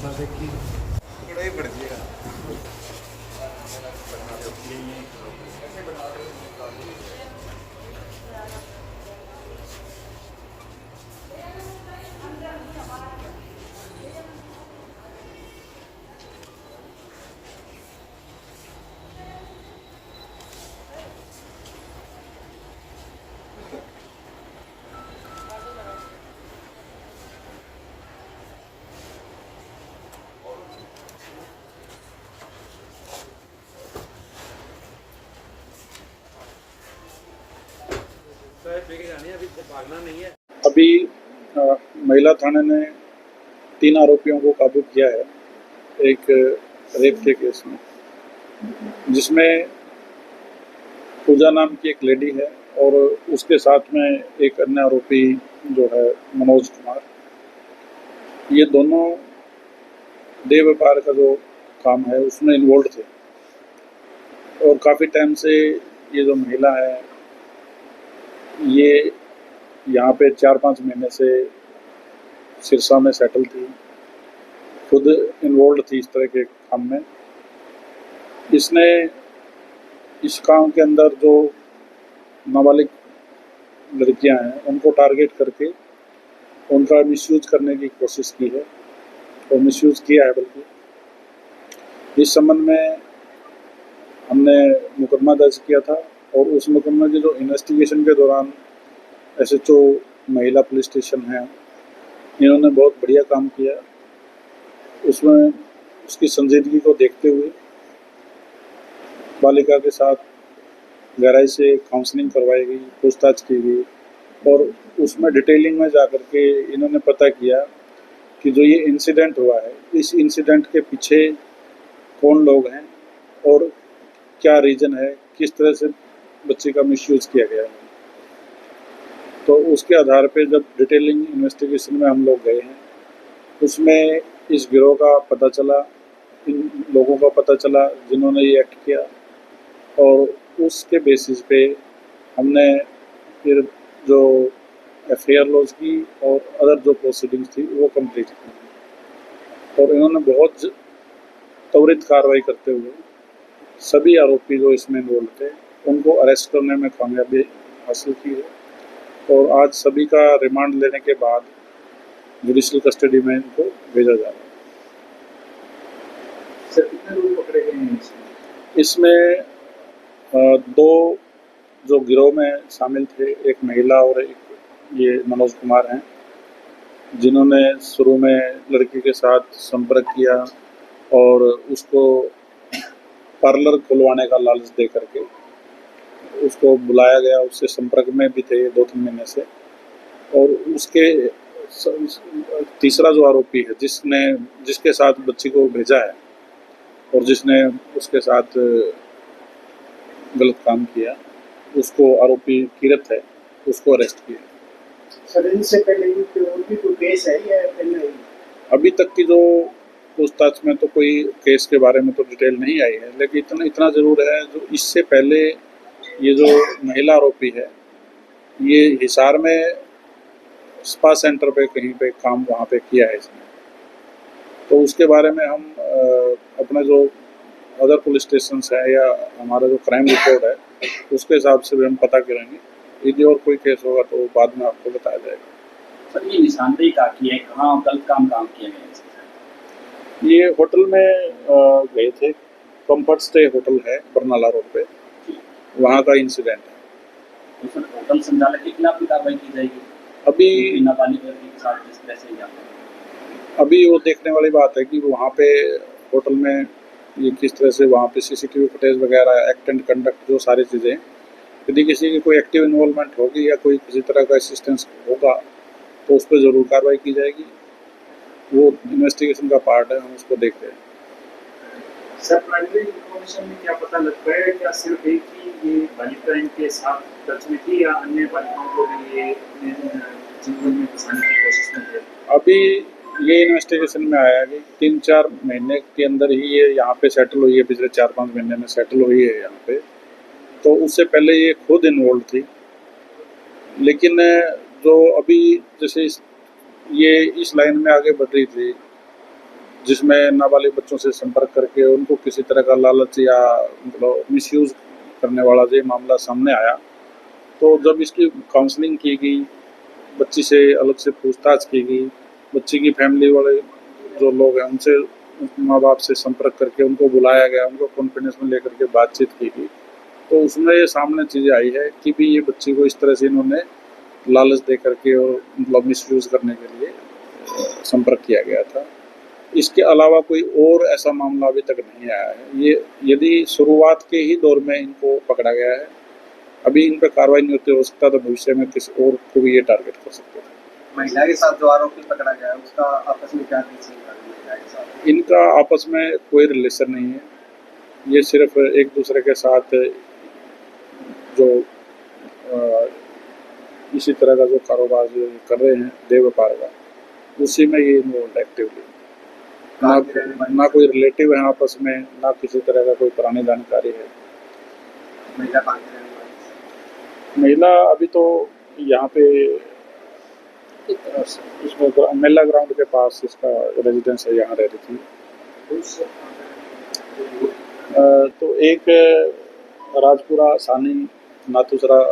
थोड़ा ही पड़ जाएगा। अभी महिला थाने ने 3 आरोपियों को काबू किया है एक रेप के केस में, जिसमें पूजा नाम की एक लेडी है और उसके साथ में एक अन्य आरोपी जो है मनोज कुमार। ये दोनों देह व्यापार का जो काम है उसमें इन्वॉल्व थे और काफ़ी टाइम से ये जो महिला है ये यहाँ पे 4-5 महीने से सिरसा में सेटल थी, खुद इन्वॉल्व थी इस तरह के काम में। इसने इस काम के अंदर जो नाबालिग लड़कियां हैं उनको टारगेट करके उनका मिसयूज करने की कोशिश की है और मिसयूज किया है। बल्कि इस संबंध में हमने मुकदमा दर्ज किया था और उस मुकदमे की जो इन्वेस्टिगेशन के दौरान एसएचओ महिला पुलिस स्टेशन है, इन्होंने बहुत बढ़िया काम किया। उसमें उसकी संजीदगी को देखते हुए बालिका के साथ गहराई से काउंसलिंग करवाई गई, पूछताछ की गई और उसमें डिटेलिंग में जा कर के इन्होंने पता किया कि जो ये इंसिडेंट हुआ है, इस इंसिडेंट के पीछे कौन लोग हैं और क्या रीज़न है, किस तरह से बच्चे का मिसयूज किया गया है। तो उसके आधार पे जब डिटेलिंग इन्वेस्टिगेशन में हम लोग गए हैं, उसमें इस गिरोह का पता चला, इन लोगों का पता चला जिन्होंने ये एक्ट किया और उसके बेसिस पे हमने फिर जो एफआईआर लॉन्च की और अदर जो प्रोसीडिंग्स थी वो कंप्लीट की और इन्होंने बहुत त्वरित कार्रवाई करते हुए सभी आरोपी जो इसमें इन्वॉल्व थे उनको अरेस्ट करने में कामयाबी हासिल की है और आज सभी का रिमांड लेने के बाद जुडिशियल कस्टडी में इनको भेजा जा रहा है। सर कितने लोग पकड़े गए हैं इसमें 2 जो गिरोह में शामिल थे, एक महिला और एक ये मनोज कुमार हैं, जिन्होंने शुरू में लड़की के साथ संपर्क किया और उसको पार्लर खुलवाने का लालच दे करके उसको बुलाया गया, उससे संपर्क में भी थे 2-3 महीने से। और उसके तीसरा जो आरोपी है जिसके साथ बच्ची को भेजा है और जिसने उसके साथ गलत काम किया, उसको आरोपी किरत है, उसको अरेस्ट किया। सर इनसे पहले भी कोई केस है या पहले? अभी तक की जो पूछताछ में तो कोई केस के बारे में तो डिटेल नहीं आई है, लेकिन इतना ज़रूर है जो इससे पहले ये जो महिला आरोपी है ये हिसार में स्पा सेंटर पे कहीं पे काम वहाँ पे किया है इसने, तो उसके बारे में हम अपने जो अदर पुलिस स्टेशन है या हमारा जो क्राइम रिकॉर्ड है उसके हिसाब से भी हम पता करेंगे। यदि और कोई केस होगा तो बाद में आपको बताया जाएगा। सर ये निशानदेही काफ़ी है, कहाँ गलत काम किया गया है? ये होटल में गए थे, कंफर्ट स्टे होटल है बरनाला रोड पे, वहाँ का इंसिडेंट है। तो सर होटल संचालक के खिलाफ भी कार्रवाई की जाएगी? अभी नाबालिग लड़की के साथ जिस तरह से अभी वो देखने वाली बात है कि वहाँ पे होटल में ये किस तरह से वहाँ पे सीसीटीवी फुटेज वगैरह, एक्ट एंड कंडक्ट, जो सारी चीज़ें, यदि किसी की कोई एक्टिव इन्वॉल्वमेंट होगी या कोई किसी तरह का असिस्टेंस होगा तो उस पर ज़रूर कार्रवाई की जाएगी। वो इन्वेस्टिगेशन का पार्ट है, हम उसको देख रहे हैं। सर प्राइमरी इन्फॉर्मेशन में क्या पता लग पाया है, क्या सिर्फ एक ही ये बालिका इनके साथ टच में थी या अन्य बालिकाओं को भी ये जीवन में फंसाने की कोशिश में थे? अभी ये इन्वेस्टिगेशन में आया कि 3-4 महीने के अंदर ही ये यहाँ पे सेटल हुई है, पिछले 4-5 महीने में सेटल हुई है यहाँ पे, तो उससे पहले ये खुद इन्वॉल्व थी। लेकिन जो अभी जैसे ये इस लाइन में आगे बढ़ रही थी जिसमें नाबालिग बच्चों से संपर्क करके उनको किसी तरह का लालच या मतलब मिसयूज़ करने वाला ये मामला सामने आया। तो जब इसकी काउंसलिंग की गई, बच्ची से अलग से पूछताछ की गई, बच्ची की फैमिली वाले जो लोग हैं उनसे माँ बाप से संपर्क करके उनको बुलाया गया, उनको कॉन्फिडेंस में लेकर के बातचीत की गई, तो उसमें ये सामने चीज़ें आई है कि भी ये बच्ची को इस तरह से इन्होंने लालच दे करके और मतलब मिसयूज़ करने के लिए संपर्क किया गया था। इसके अलावा कोई और ऐसा मामला अभी तक नहीं आया है। ये यदि शुरुआत के ही दौर में इनको पकड़ा गया है, अभी इन पर कार्रवाई नहीं होती, हो सकता तो भविष्य में किसी और को भी ये टारगेट कर सकते थे। महिला के साथ जो आरोपी पकड़ा गया है उसका आपस में क्या रिलेशन था महिला के साथ? इनका आपस में कोई रिलेशन नहीं है, ये सिर्फ एक दूसरे के साथ जो इसी तरह का जो कारोबार जो कर रहे हैं देह व्यापार का, उसी में ये इन्वॉल्व एक्टिवली। ना कोई रिलेटिव है आपस में, ना किसी तरह का कोई पुरानी जानकारी है। महिला कहाँ की रहने वाली है? महिला अभी तो यहाँ पे इसमें मेला ग्राउंड के पास इसका रेजिडेंस है, यहाँ रह रही थी। तो एक राजपुरा सानी नाथुसरा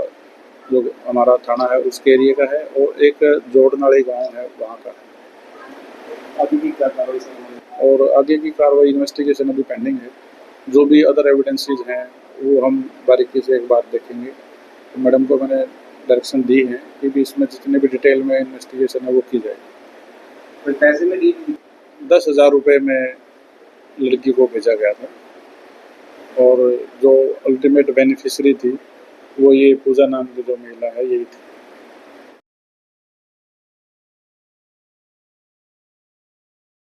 जो हमारा थाना है उसके एरिया का है, और एक जोड़नाड़ी गांव है वहाँ का है। अभी भी क्या कार्रवाई सर? और आगे की कार्रवाई इन्वेस्टिगेशन अभी पेंडिंग है। जो भी अदर एविडेंसेस हैं वो हम बारीकी से एक बार देखेंगे। तो मैडम को मैंने डायरेक्शन दी है कि भी इसमें जितने भी डिटेल में इन्वेस्टिगेशन है वो की जाए। कोई पैसे में डील? 10,000 रुपये में लड़की को भेजा गया था, और जो अल्टीमेट बेनिफिशियरी थी वो ये पूजा नाम की जो महिला है यही थी।